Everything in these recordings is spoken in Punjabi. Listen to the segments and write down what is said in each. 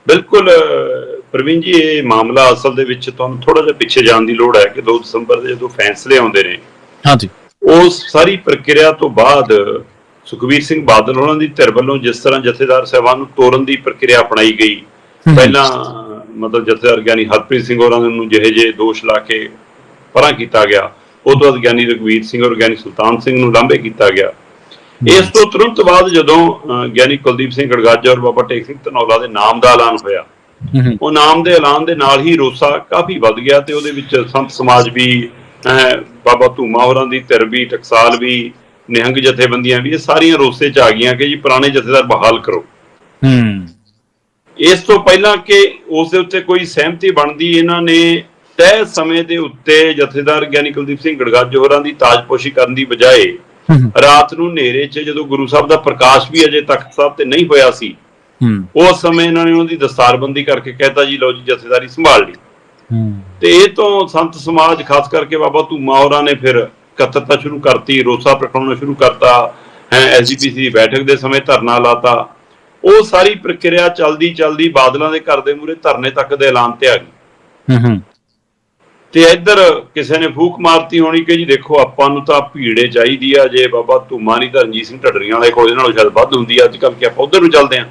ਬਿਲਕੁਲ ਪ੍ਰਵੀਨ ਜੀ, ਇਹ ਮਾਮਲਾ ਅਸਲ ਦੇ ਵਿੱਚ ਤੁਹਾਨੂੰ ਥੋੜਾ ਜਿਹਾ ਪਿੱਛੇ ਜਾਣ ਦੀ ਲੋੜ ਹੈ ਕਿ 2 ਦਸੰਬਰ ਦੇ ਜਦੋਂ ਫੈਸਲੇ ਆਉਂਦੇ ਨੇ, ਹਾਂਜੀ, ਉਸ ਸਾਰੀ ਪ੍ਰਕਿਰਿਆ ਤੋਂ ਬਾਅਦ ਸੁਖਬੀਰ ਸਿੰਘ ਬਾਦਲ ਉਹਨਾਂ ਦੀ ਧਿਰ ਵੱਲੋਂ ਜਿਸ ਤਰ੍ਹਾਂ ਜਥੇਦਾਰ ਸਾਹਿਬਾਨ ਨੂੰ ਤੋਰਨ ਦੀ ਪ੍ਰਕਿਰਿਆ ਅਪਣਾਈ ਗਈ, ਪਹਿਲਾਂ ਮਤਲਬ ਜਥੇਦਾਰ ਗਿਆਨੀ ਹਰਪ੍ਰੀਤ ਸਿੰਘ ਹੋਰਾਂ ਨੂੰ ਜਿਹੇ ਦੋਸ਼ ਲਾ ਕੇ ਪਰਾਂ ਕੀਤਾ ਗਿਆ, ਉਹ ਤੋਂ ਬਾਅਦ ਗਿਆਨੀ ਰਘਵੀਰ ਸਿੰਘ ਔਰ ਗਿਆਨੀ ਸੁਲਤਾਨ ਸਿੰਘ ਨੂੰ ਲਾਂਭੇ ਕੀਤਾ ਗਿਆ। ਇਸ ਤੋਂ ਤੁਰੰਤ ਬਾਅਦ ਜਦੋਂ ਗਿਆਨੀ ਕੁਲਦੀਪ ਸਿੰਘ ਗੜਗਾਜਾ ਔਰ ਬਾਬਾ ਟੇਕ ਸਿੰਘ ਧਨੌਲਾ ਦੇ ਨਾਮ ਦਾ ਐਲਾਨ ਹੋਇਆ, ਉਹ ਨਾਮ ਦੇ ਐਲਾਨ ਦੇ ਨਾਲ ਹੀ ਰੋਸਾ ਕਾਫੀ ਵੱਧ ਗਿਆ ਤੇ ਉਹਦੇ ਵਿੱਚ ਸੰਤ ਸਮਾਜ ਵੀ, ਬਾਬਾ ਧੂਮਾ ਹੋਰਾਂ ਦੀ ਧਿਰ ਵੀ, ਟਕਸਾਲ ਵੀ, ਨਿਹੰਗ ਜਥੇਬੰਦੀਆਂ ਵੀ, ਇਹ ਸਾਰੀਆਂ ਰੋਸੇ 'ਚ ਆ ਗਈਆਂ ਕਿ ਜੀ ਪੁਰਾਣੇ ਜਥੇਦਾਰ ਬਹਾਲ ਕਰੋ। ਇਸ ਤੋਂ ਪਹਿਲਾਂ ਕਿ ਉਸ ਦੇ ਉੱਤੇ ਕੋਈ ਸਹਿਮਤੀ ਬਣਦੀ, ਇਹਨਾਂ ਨੇ ਤੈਅ ਸਮੇਂ ਦੇ ਉੱਤੇ ਜਥੇਦਾਰ ਗਿਆਨੀ ਕੁਲਦੀਪ ਸਿੰਘ ਗੜਗਾਜਾ ਹੋਰਾਂ ਦੀ ਤਾਜਪੋਸ਼ੀ ਕਰਨ ਦੀ ਬਜਾਏ ਰਾਤ ਨੂੰ ਹਨੇਰੇ 'ਚ, ਜਦੋਂ ਗੁਰੂ ਸਾਹਿਬ ਦਾ ਪ੍ਰਕਾਸ਼ ਵੀ ਅਜੇ ਤਖਤ ਸਾਹਿਬ ਤੇ ਨਹੀਂ ਹੋਇਆ ਸੀ, ਉਸ ਸਮੇਂ ਇਹਨਾਂ ਨੇ ਉਹਨਾਂ ਦੀ ਦਸਤਾਰਬੰਦੀ ਕਰਕੇ ਕਹਿਤਾ ਜੀ ਲਓ ਜੀ ਜਥੇਦਾਰੀ ਸੰਭਾਲ ਲਈ। ਤੇ ਇਹ ਤੋਂ ਸੰਤ ਸਮਾਜ, ਖਾਸ ਕਰਕੇ ਬਾਬਾ ਧੂਮਾ ਹੋਰਾਂ ਨੇ ਫਿਰ ਇਕੱਤਰਤਾ ਸ਼ੁਰੂ ਕਰਤੀ, ਰੋਸਾ ਪ੍ਰਗਟਾਉਣਾ ਸ਼ੁਰੂ ਕਰਤਾ, SGPC ਦੀ ਬੈਠਕ ਦੇ ਸਮੇਂ ਧਰਨਾ ਲਾਤਾ। ਉਹ ਸਾਰੀ ਪ੍ਰਕਿਰਿਆ ਚਲਦੀ ਬਾਦਲਾਂ ਦੇ ਘਰ ਦੇ ਮੂਹਰੇ ਧਰਨੇ ਤੱਕ ਦੇ ਐਲਾਨ ਤੇ ਆ ਗਈ। ਤੇ ਇੱਧਰ ਕਿਸੇ ਨੇ ਫੂਕ ਮਾਰਤੀ ਹੋਣੀ ਕਿ ਜੀ ਦੇਖੋ ਆਪਾਂ ਨੂੰ ਤਾਂ ਭੀੜੇ ਚਾਹੀਦੀ ਆ, ਜੇ ਬਾਬਾ ਧੂਮਾ ਨਹੀਂ ਤਾਂ ਰਣਜੀਤ ਸਿੰਘ ਢੱਡਰੀਆਂ ਵਾਲੇ ਕੋਲ ਨਾਲੋਂ ਸ਼ਾਇਦ ਵੱਧ ਹੁੰਦੀ ਆ ਅੱਜ ਕੱਲ੍ਹ, ਕਿ ਆਪਾਂ ਉਧਰ ਨੂੰ ਚੱਲਦੇ ਹਾਂ।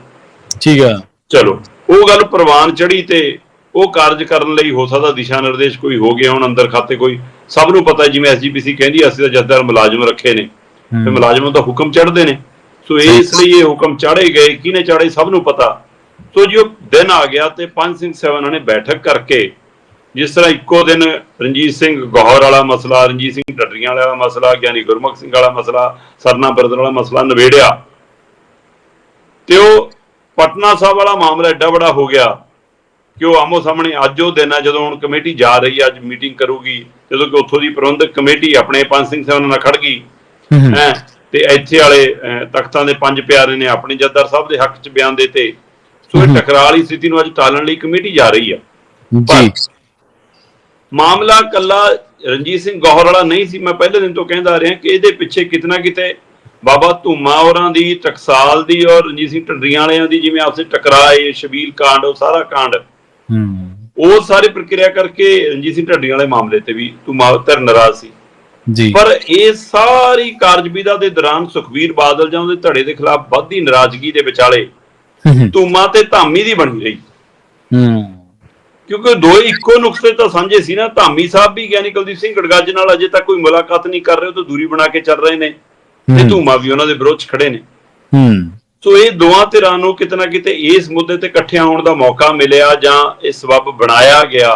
ਠੀਕ ਆ, ਚਲੋ ਉਹ ਗੱਲ ਪ੍ਰਵਾਨ ਚੜੀ ਤੇ ਉਹ ਕਾਰਜ ਕਰਨ ਲਈ ਹੋ ਸਕਦਾ ਦਿਸ਼ਾ ਨਿਰਦੇਸ਼ ਕੋਈ ਹੋ ਗਿਆ ਹੁਣ ਅੰਦਰ ਖਾਤੇ, ਕੋਈ ਸਭ ਨੂੰ ਪਤਾ ਜਿਵੇਂ SGPC ਕਹਿੰਦੀ ਅਸੀਂ ਤਾਂ ਜਥੇਦਾਰ ਮੁਲਾਜ਼ਮ ਰੱਖੇ ਨੇ ਤੇ ਮੁਲਾਜ਼ਮਾਂ ਦਾ ਹੁਕਮ ਚੜ੍ਹਦੇ ਨੇ, ਸੋ ਇਸ ਲਈ ਇਹ ਹੁਕਮ ਚਾੜੇ ਗਏ। ਕਿਹਨੇ ਚਾੜੇ ਸਭ ਨੂੰ ਪਤਾ। ਸੋ ਜੀ ਉਹ ਦਿਨ ਆ ਗਿਆ ਤੇ ਪੰਜ ਸਿੰਘ ਸਾਹਿਬਾਨਾਂ ਨੇ ਬੈਠਕ ਕਰਕੇ, ਜਿਸ ਤਰ੍ਹਾਂ ਇੱਕੋ ਦਿਨ ਰਣਜੀਤ ਸਿੰਘ ਗੌਹਰ ਵਾਲਾ ਮਸਲਾ, ਰਣਜੀਤ ਸਿੰਘ ਢੱਡਰੀਆਂ ਵਾਲਾ ਮਸਲਾ, ਗਿਆਨੀ ਗੁਰਮੁਖ ਸਿੰਘ ਵਾਲਾ ਮਸਲਾ, ਸਰਨਾ ਬਰਦਰ ਵਾਲਾ ਮਸਲਾ ਨਿਬੇੜਿਆ, ਤੇ ਉਹ ਪਟਨਾ ਸਾਹਿਬ ਵਾਲਾ ਮਾਮਲਾ ਐਡਾ ਬੜਾ ਹੋ ਗਿਆ ਕਿ ਉਹ ਆਮੋ ਸਾਹਮਣੇ ਅੱਜ ਉਹ ਦਿਨ ਹੈ ਜਦੋਂ ਹੁਣ ਕਮੇਟੀ ਜਾ ਰਹੀ ਹੈ, ਅੱਜ ਮੀਟਿੰਗ ਕਰੂਗੀ, ਜਦੋਂ ਕਿ ਉੱਥੋਂ ਦੀ ਪ੍ਰਬੰਧਕ ਕਮੇਟੀ ਆਪਣੇ ਪੰਜ ਸਿੰਘ ਸਾਹਿਬਾਨਾਂ ਨਾਲ ਖੜ ਗਈ ਤੇ ਇੱਥੇ ਵਾਲੇ ਤਖਤਾਂ ਦੇ 5 ਪਿਆਰੇ ਨੇ ਆਪਣੇ ਜਥੇਦਾਰ ਸਾਹਿਬ ਦੇ ਹੱਕ 'ਚ ਬਿਆਨ ਦਿੱਤੇ। ਸੋ ਇਹ ਟਕਰਾਅ ਵਾਲੀ ਸਥਿਤੀ ਨੂੰ ਅੱਜ ਟਾਲਣ ਲਈ ਕਮੇਟੀ ਜਾ ਰਹੀ ਆ। ਪਰ ਮਾਮਲਾ ਕੱਲਾ ਰਣਜੀਤ ਸਿੰਘ ਗੌਹਰ ਵਾਲਾ ਨਹੀਂ ਸੀ। ਮੈਂ ਪਹਿਲੇ ਦਿਨ ਤੋਂ ਕਹਿੰਦਾ ਰਿਹਾ ਕਿ ਇਹਦੇ ਪਿੱਛੇ ਕਿਤੇ ਨਾ ਕਿਤੇ ਬਾਬਾ ਧੂਮਾ ਹੋਰਾਂ ਦੀ, ਟਕਸਾਲ ਦੀ ਔਰ ਰਣਜੀਤ ਸਿੰਘ ਢੱਡਰੀਆਂ ਵਾਲਿਆਂ ਦੀ ਜਿਵੇਂ ਆਪਸੇ ਟਕਰਾਏ, ਸ਼ਬੀਲ ਕਾਂਡ, ਉਹ ਸਾਰਾ ਕਾਂਡ, ਉਹ ਸਾਰੀ ਪ੍ਰਕਿਰਿਆ ਕਰਕੇ ਰਣਜੀਤ ਸਿੰਘ ਢੱਡਰੀਆਂ ਵਾਲੇ ਮਾਮਲੇ ਤੇ ਵੀ ਧੂਮਾ ਧਿਰ ਨਾਰਾਜ਼ ਸੀ। ਪਰ ਇਹ ਸਾਰੀ ਕਾਰਜਵਿਧਾ ਦੇ ਦੌਰਾਨ ਸੁਖਬੀਰ ਬਾਦਲ ਜਾਂ ਉਹਦੇ ਧੜੇ ਦੇ ਖਿਲਾਫ ਵੱਧਦੀ ਨਾਰਾਜ਼ਗੀ ਦੇ ਵਿਚਾਲੇ ਧੂਮਾ ਤੇ ਧਾਮੀ ਦੀ ਬਣੀ ਰਹੀ, ਕਿਉਂਕਿ ਦੋਏ ਇੱਕੋ ਨੁਕਤੇ ਤਾਂ ਸਾਂਝੇ ਸੀ ਨਾ। ਧਾਮੀ ਸਾਹਿਬ ਵੀ ਗਿਆਨੀ ਕੁਲਦੀਪ ਸਿੰਘ ਗੜਗਾਜੇ ਨਾਲ ਅਜੇ ਤੱਕ ਕੋਈ ਮੁਲਾਕਾਤ ਨਹੀਂ ਕਰ ਰਹੇ, ਉਹ ਤਾਂ ਦੂਰੀ ਬਣਾ ਕੇ ਚੱਲ ਰਹੇ ਨੇ, ਤੇ ਧੂਮਾ ਵੀ ਉਹਨਾਂ ਦੇ ਵਿਰੋਧ 'ਚ ਖੜੇ ਨੇ। ਸੋ ਇਹ ਦੋਵਾਂ ਧਿਰਾਂ ਨੂੰ ਕਿਤੇ ਨਾ ਕਿਤੇ ਇਸ ਮੁੱਦੇ ਤੇ ਇਕੱਠਿਆਂ ਹੋਣ ਦਾ ਮੌਕਾ ਮਿਲਿਆ ਜਾਂ ਇਹ ਸਬੱਬ ਬਣਾਇਆ ਗਿਆ,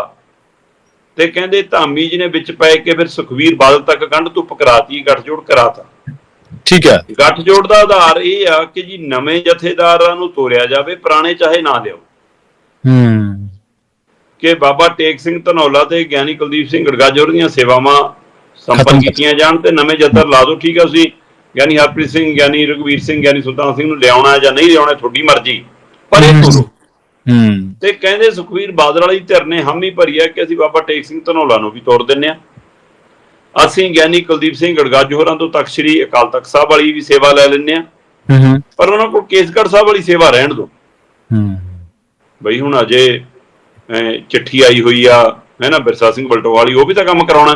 ਤੇ ਕਹਿੰਦੇ ਧਾਮੀ ਜੀ ਨੇ ਵਿੱਚ ਪੈ ਕੇ ਫਿਰ ਸੁਖਬੀਰ ਬਾਦਲ ਤੱਕ ਗੰਢ ਧੁੱਪ ਕਰਾਤੀ, ਗੱਠਜੋੜ ਕਰਾਤਾ। ਠੀਕ ਹੈ, ਗੱਠਜੋੜ ਦਾ ਆਧਾਰ ਇਹ ਆ ਕਿ ਜੀ ਨਵੇਂ ਜਥੇਦਾਰਾਂ ਨੂੰ ਤੋਰਿਆ ਜਾਵੇ, ਪੁਰਾਣੇ ਚਾਹੇ ਨਾ ਲਿਓ, ਕਿ ਬਾਬਾ ਟੇਕ ਸਿੰਘ ਧਨੌਲਾ ਤੇ ਗਿਆਨੀ ਕੁਲਦੀਪ ਸਿੰਘ ਗੜਗਾਜਾ ਦੀਆਂ ਸੇਵਾਵਾਂ ਸੰਪੰਨ ਕੀਤੀਆਂ ਜਾਣ ਤੇ ਨਵੇਂ ਜਥੇਦਾਰ ਲਾ ਦਿਓ। ਠੀਕ ਆ, ਤੁਸੀਂ ਗਿਆਨੀ ਹਰਪ੍ਰੀਤ ਸਿੰਘ, ਗਿਆਨੀ ਰਘਵੀਰ ਸਿੰਘ, ਗਿਆਨੀ ਸੁਲਤਾਨ ਸਿੰਘ ਨੂੰ ਲਿਆਉਣਾ ਜਾਂ ਨਹੀਂ ਲਿਆਉਣਾ ਤੁਹਾਡੀ ਮਰਜ਼ੀ, ਪਰ ਇਹ ਤੋਰੋ। ਤੇ ਕਹਿੰਦੇ ਸੁਖਬੀਰ ਬਾਦਲ ਵਾਲੀ ਧਿਰ ਨੇ ਹਾਮੀ ਭਰੀ ਹੈ ਕਿ ਅਸੀਂ ਬਾਬਾ ਟੇਕ ਸਿੰਘ ਧਨੌਲਾ ਨੂੰ ਵੀ ਤੋੜ ਦਿੰਦੇ ਹਾਂ, ਅਸੀਂ ਗਿਆਨੀ ਕੁਲਦੀਪ ਸਿੰਘ ਗੜਗਾਜਾ ਹੋਰਾਂ ਤੋਂ ਤਖਤ ਸ੍ਰੀ ਅਕਾਲ ਤਖਤ ਸਾਹਿਬ ਵਾਲੀ ਵੀ ਸੇਵਾ ਲੈ ਲੈਂਦੇ ਹਾਂ, ਪਰ ਉਹਨਾਂ ਕੋਲ ਕੇਸਗੜ੍ਹ ਸਾਹਿਬ ਵਾਲੀ ਸੇਵਾ ਰਹਿਣ ਦਿਓ। ਬਈ ਹੁਣ ਅਜੇ ਚਿੱਠੀ ਆਈ ਹੋਈ ਆ ਹੈ ਨਾ ਬਿਰਸਾ ਸਿੰਘ ਬਲਟੋ ਵਾਲੀ, ਉਹ ਵੀ ਤਾਂ ਕੰਮ ਕਰਾਉਣਾ।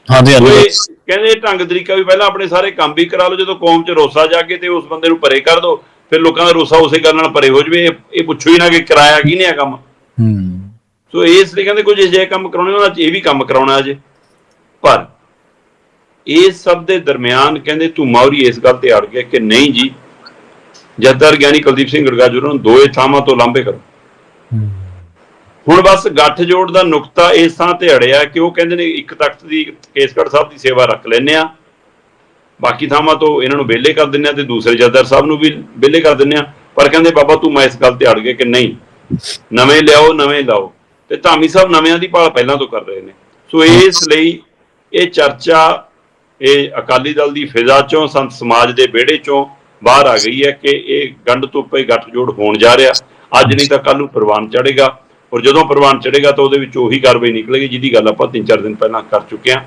ਕਹਿੰਦੇ ਢੰਗ ਤਰੀਕਾ ਵੀ ਪਹਿਲਾਂ ਆਪਣੇ ਸਾਰੇ ਕੰਮ ਵੀ ਕਰਾ ਲਓ, ਜਦੋਂ ਕੌਮ 'ਚ ਰੋਸਾ ਜਾਗੇ ਤੇ ਉਸ ਬੰਦੇ ਨੂੰ ਪਰੇ ਕਰ ਦਿਓ, ਫਿਰ ਲੋਕਾਂ ਦਾ ਰੋਸਾ ਉਸੇ ਗੱਲ ਨਾਲ ਪਰੇ ਹੋ ਜਾਵੇ। ਇਹ ਪੁੱਛੋ ਹੀ ਨਾ ਕਿ ਕਰਾਇਆ ਕਿਹਨੇ ਆ ਕੰਮ। ਸੋ ਇਸ ਲਈ ਕਹਿੰਦੇ ਕੁਝ ਅਜਿਹੇ ਕੰਮ ਕਰਾਉਣੇ, ਉਹਨਾਂ 'ਚ ਇਹ ਵੀ ਕੰਮ ਕਰਾਉਣਾ ਅਜੇ। ਪਰ ਇਸ ਸਭ ਦੇ ਦਰਮਿਆਨ ਕਹਿੰਦੇ ਧੂਮਾ ਹੋਰੀ ਇਸ ਗੱਲ ਤੇ ਅੜ ਗਿਆ ਕਿ ਨਹੀਂ ਜੀ, ਜਥੇਦਾਰ ਗਿਆਨੀ ਕੁਲਦੀਪ ਸਿੰਘ ਗੜਗਾਜਾ ਹੋਰਾਂ ਨੂੰ ਦੋਏ ਥਾਵਾਂ ਤੋਂ ਲਾਂਭੇ ਕਰੋ। ਹੁਣ ਬਸ ਗੱਠਜੋੜ ਦਾ ਨੁਕਤਾ ਇਸ ਥਾਂ ਤੇ ਅੜਿਆ ਕਿ ਉਹ ਕਹਿੰਦੇ ਨੇ ਇੱਕ ਤਖਤ ਦੀ, ਕੇਸਗੜ੍ਹ ਸਾਹਿਬ ਦੀ ਸੇਵਾ ਰੱਖ ਲੈਂਦੇ ਆ, ਬਾਕੀ ਥਾਵਾਂ ਤੋਂ ਇਹਨਾਂ ਨੂੰ ਵਿਹਲੇ ਕਰ ਦਿੰਦੇ ਆ ਤੇ ਦੂਸਰੇ ਜਥੇਦਾਰ ਸਾਹਿਬ ਨੂੰ ਵੀ ਵਿਹਲੇ ਕਰ ਦਿੰਦੇ ਆ। ਪਰ ਕਹਿੰਦੇ ਬਾਬਾ ਧੂਮਾ ਇਸ ਗੱਲ ਤੇ ਅੜ ਗਏ ਕਿ ਨਹੀਂ, ਨਵੇਂ ਲਿਆਓ, ਨਵੇਂ ਲਾਓ, ਤੇ ਧਾਮੀ ਸਾਹਿਬ ਨਵਿਆਂ ਦੀ ਭਾਲ ਪਹਿਲਾਂ ਤੋਂ ਕਰ ਰਹੇ ਨੇ। ਸੋ ਇਸ ਲਈ ਇਹ ਚਰਚਾ ਇਹ ਅਕਾਲੀ ਦਲ ਦੀ ਫਿਜ਼ਾ ਚੋਂ, ਸੰਤ ਸਮਾਜ ਦੇ ਵਿਹੜੇ ਚੋਂ ਬਾਹਰ ਆ ਗਈ ਹੈ ਕਿ ਇਹ ਗੰਢ ਧੁੱਪੇ ਗੱਠਜੋੜ ਹੋਣ ਜਾ ਰਿਹਾ। ਅੱਜ ਨਹੀਂ ਤਾਂ ਕੱਲ ਨੂੰ ਪ੍ਰਵਾਨ ਚੜ੍ਹੇਗਾ, ਔਰ ਜਦੋਂ ਪ੍ਰਵਾਨ ਚੜ੍ਹੇਗਾ ਤਾਂ ਉਹਦੇ ਵਿੱਚ ਉਹੀ ਕਾਰਵਾਈ ਨਿਕਲੇਗੀ ਜਿਹਦੀ ਗੱਲ ਆਪਾਂ 3-4 ਦਿਨ ਪਹਿਲਾਂ ਕਰ ਚੁੱਕੇ ਹਾਂ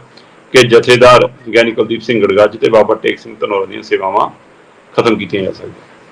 ਕਿ ਜਥੇਦਾਰ ਗਿਆਨੀ ਕੁਲਦੀਪ ਸਿੰਘ ਗੜਗਾਜਾ ਤੇ ਬਾਬਾ ਟੇਕ ਸਿੰਘ ਧਨੌਲਾ ਦੀਆਂ ਸੇਵਾਵਾਂ ਖਤਮ ਕੀਤੀਆਂ ਜਾ ਸਕਦੀਆਂ।